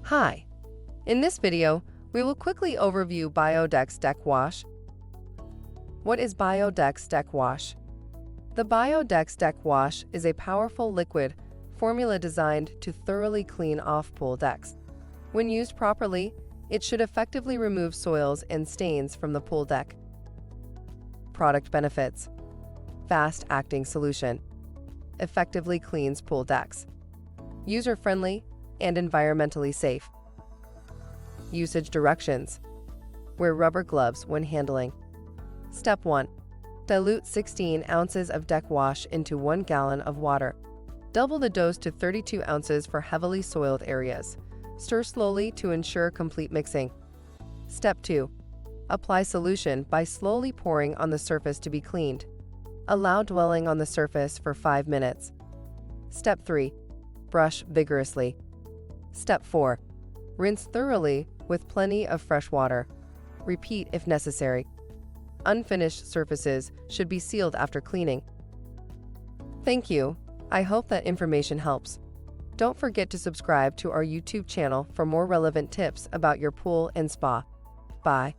Hi! In this video, we will quickly overview Bio-Dex Deck Wash. What is Bio-Dex Deck Wash? The Bio-Dex Deck Wash is a powerful liquid formula designed to thoroughly clean off pool decks. When used properly, it should effectively remove soils and stains from the pool deck. Product benefits: fast-acting solution, effectively cleans pool decks, user-friendly and environmentally safe. Usage directions: wear rubber gloves when handling. Step 1. Dilute 16 ounces of deck wash into 1 gallon of water. Double the dose to 32 ounces for heavily soiled areas. Stir slowly to ensure complete mixing. Step 2. Apply solution by slowly pouring on the surface to be cleaned. Allow dwelling on the surface for 5 minutes. Step 3. Brush vigorously. Step 4. Rinse thoroughly with plenty of fresh water. Repeat if necessary. Unfinished surfaces should be sealed after cleaning. Thank you. I hope that information helps. Don't forget to subscribe to our YouTube channel for more relevant tips about your pool and spa. Bye.